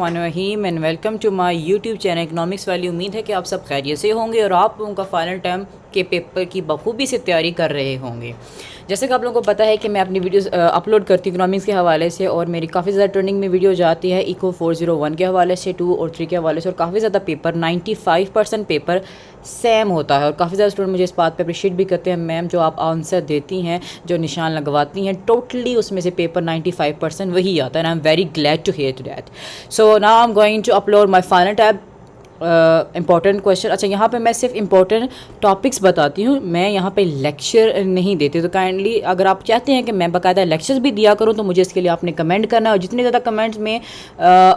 Rahim and welcome to my YouTube channel economics वाली। उम्मीद है कि आप सब खैरियत से होंगे और आप लोगों का फाइनल टर्म के पेपर की बखूबी से तैयारी कर रहे होंगे। जैसे कि आप लोगों को पता है कि मैं अपनी वीडियोस अपलोड करती हूँ इकनॉमिक्स के हवाले से, और मेरी काफ़ी ज़्यादा ट्रेंडिंग में वीडियो जाती है इको 401 के हवाले से, 2 और 3 के हवाले से, और काफ़ी ज़्यादा पेपर 95% पेपर सेम होता है। और काफ़ी ज़्यादा स्टूडेंट मुझे इस बात पे अप्रिशिएट भी करते हैं, मैम जो आप आंसर देती हैं, जो निशान लगवाती हैं, टोटली उसमें से पेपर 95% वही आता है। I am very glad to hear to that. So now I am going to upload my final tab important question. अच्छा, यहाँ पे मैं सिर्फ इंपॉर्टेंट टॉपिक्स बताती हूँ, मैं यहाँ पे लेक्चर नहीं देती। तो काइंडली अगर आप चाहते हैं कि मैं बाकायदा लेक्चर्स भी दिया करूँ तो मुझे इसके लिए आपने कमेंट करना है, और जितने ज़्यादा कमेंट्स में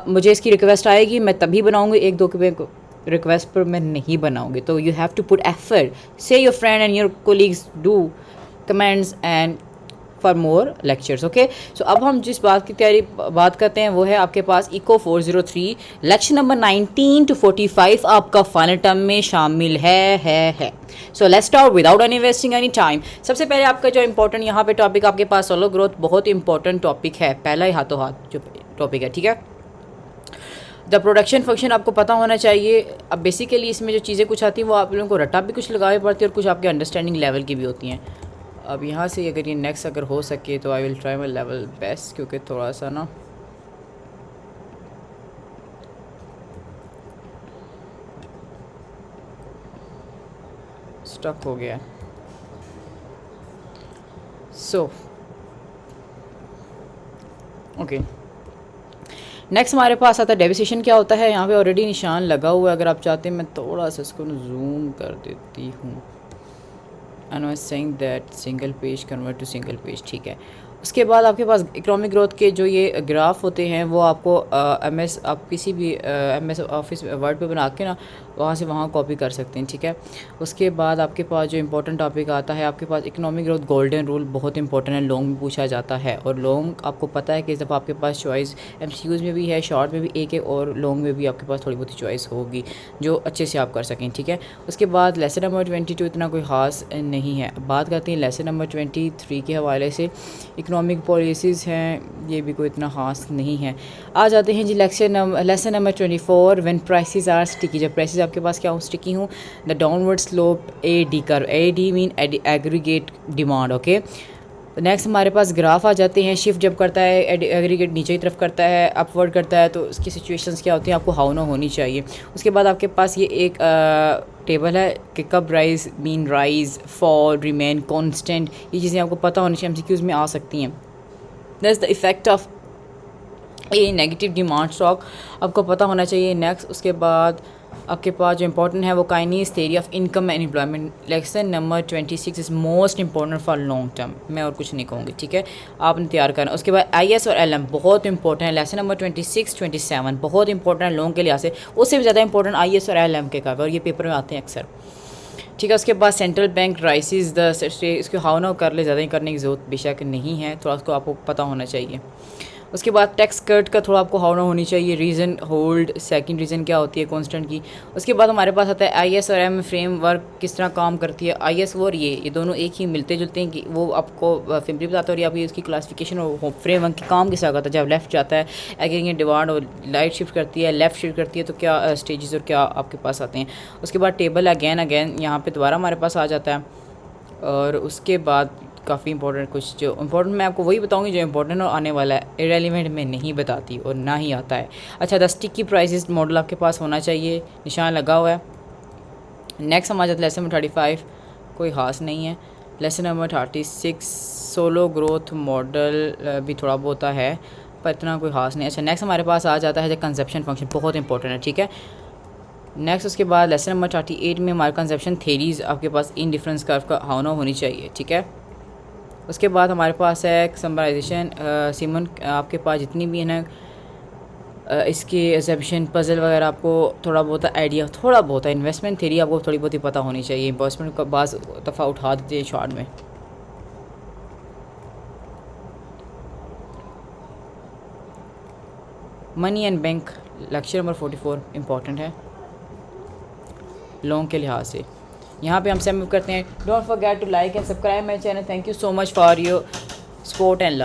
मुझे इसकी रिक्वेस्ट आएगी मैं तभी बनाऊँगी। एक दो के रिक्वेस्ट पर मैं नहीं बनाऊँगी। तो you have to put effort, say your friend and your colleagues do comments and for more lectures. Okay, so अब हम जिस बात की तैयारी बात करते हैं वो है आपके पास इको 403 लेक्चर नंबर 19 to 45 आपका फाइनल टर्म में शामिल है। So let's start without any wasting any time. सबसे पहले आपका जो इंपॉर्टेंट यहाँ पे टॉपिक आपके पास सोलो ग्रोथ, बहुत इंपॉर्टेंट टॉपिक है, पहला ही हाथों हाथ जो टॉपिक है, ठीक है। द प्रोडक्शन फंक्शन आपको पता होना चाहिए। अब बेसिकली इसमें जो चीज़ें कुछ आती हैं वो आप लोगों को रटा भी कुछ लगानी पड़ती है और कुछ आपके अंडरस्टैंडिंग लेवल की भी होती हैं। अब यहाँ से अगर ये नेक्स्ट अगर हो सके तो I will try my level best, क्योंकि थोड़ा सा ना स्टक हो गया। सो ओके, नेक्स्ट हमारे पास आता है डेविएशन। क्या होता है, यहाँ पे ऑलरेडी निशान लगा हुआ है। अगर आप चाहते हैं मैं थोड़ा सा इसको जूम कर देती हूँ। And I saying that single page convert to single page, ठीक है। उसके बाद आपके पास इकोनॉमिक ग्रोथ के जो ये ग्राफ होते हैं वो आपको एमएस आप किसी भी एमएस ऑफिस वर्ड पे बना के ना वहाँ से वहाँ कॉपी कर सकते हैं, ठीक है। उसके बाद आपके पास जो इंपॉर्टेंट टॉपिक आता है आपके पास इकोनॉमिक ग्रोथ गोल्डन रूल, बहुत इंपॉर्टेंट है, लॉन्ग में पूछा जाता है। और लॉन्ग आपको पता है कि इस दफ़ा आपके पास चॉइस एमसीक्यूज़ में भी है, शॉर्ट में भी एक है, और लॉन्ग में भी आपके पास थोड़ी बहुत चॉइस होगी जो अच्छे से आप कर सकें, ठीक है। उसके बाद लेसन नंबर 22 इतना कोई ख़ास नहीं है। बात करते हैं लेसन नंबर 23 के हवाले से। इकोनॉमिक पॉलिसीज़ हैं, ये भी कोई इतना ख़ास नहीं है। आ जाते हैं जी lesson number 24 when prices are sticky. जब प्राइसेस आपके पास क्या हो, स्टिकी हूँ, the downward slope A D curve, A D mean aggregate demand. Okay, next हमारे पास ग्राफ आ जाते हैं। शिफ्ट जब करता है एग्रीगेट नीचे की तरफ करता है, अपवर्ड करता है, तो उसकी सिचुएशंस क्या होती हैं आपको हाउ ना होनी चाहिए। उसके बाद आपके पास ये एक टेबल है कि कब rise, mean rise, fall, remain constant, ये चीज़ें आपको पता होनी चाहिए, एमसीक्यूज़ में आ सकती हैं। That's the effect of A negative demand stock, आपको पता होना चाहिए। नेक्स्ट उसके बाद आपके पास जो इंपॉर्टेंट है वो Keynes theory of income and employment. Lesson number 26 is most important for long term, मैं और कुछ नहीं कहूँगी, ठीक है, आपने तैयार करना। उसके बाद आईएस और एलएम बहुत इंपॉर्टेंट है। लेसन नंबर 26, 27 बहुत इंपॉर्टेंट है लॉन्ग के लिहाज से, उससे भी ज़्यादा इंपॉर्टेंट आईएस और एलएम के काफ़ी, और ये पेपर में आते हैं अक्सर, ठीक है। उसके बाद सेंट्रल बैंक राइसिस द, इसको हाउ ना कर ले, ज़्यादा ही करने की ज़रूरत बेशक नहीं है, थोड़ा उसको आपको पता होना चाहिए। उसके बाद टैक्स कट का थोड़ा आपको हाउ ना होनी चाहिए। रीज़न होल्ड, सेकंड रीज़न क्या होती है कांस्टेंट की। उसके बाद हमारे पास आता है आईएस और एम फ्रेमवर्क किस तरह काम करती है। आईएस और ये दोनों एक ही मिलते जुलते हैं कि वो आपको सिंपली बताता है, और ये आपकी उसकी क्लासिफिकेशन और फ्रेमवर्क के काम के साथ आता है। जब लेफ्ट जाता है एग्रीगेट डिमांड और लाइट शिफ्ट करती है, लेफ्ट शिफ्ट करती है, तो क्या स्टेजेस और क्या आपके पास आते हैं। उसके बाद टेबल अगेन यहाँ पर दोबारा हमारे पास आ जाता है। और उसके बाद काफ़ी इंपॉर्टेंट कुछ जो इंपॉर्टेंट मैं आपको वही बताऊंगी जो इंपॉर्टेंट और आने वाला है, इरेलीवेंट में नहीं बताती और ना ही आता है। अच्छा, द स्टिकी प्राइसेस मॉडल आपके पास होना चाहिए, निशान लगा हुआ है। नेक्स्ट हमारा जाता है लेसन नंबर 35, कोई ख़ास नहीं है। Lesson number 36 solo growth model भी थोड़ा बहुत है पर इतना कोई ख़ास नहीं। अच्छा, नेक्स्ट हमारे पास आ जाता है कंजप्शन फंक्शन, बहुत इंपॉर्टेंट है, ठीक है। नेक्स्ट उसके बाद लेसन नंबर 38 में हमारे कंजप्शन थेरीज आपके पास इन डिफरेंस कर्व का हाउ ना होनी चाहिए, ठीक है। उसके बाद हमारे पास है समराइजेशन सिमन, आपके पास जितनी भी है ना इसकी एग्जिबिशन पजल वगैरह आपको थोड़ा बहुत आइडिया, थोड़ा बहुत है। इन्वेस्टमेंट थ्योरी आपको थोड़ी बहुत ही पता होनी चाहिए, इन्वेस्टमेंट का बाज़ दफ़ा उठा देते हैं शॉर्ट में। Money and bank lecture number 44 important है लॉन्ग के लिहाज से। यहाँ पे हम सबमिट करते हैं। Don't forget to like and subscribe my channel. Thank you so much for your support and love.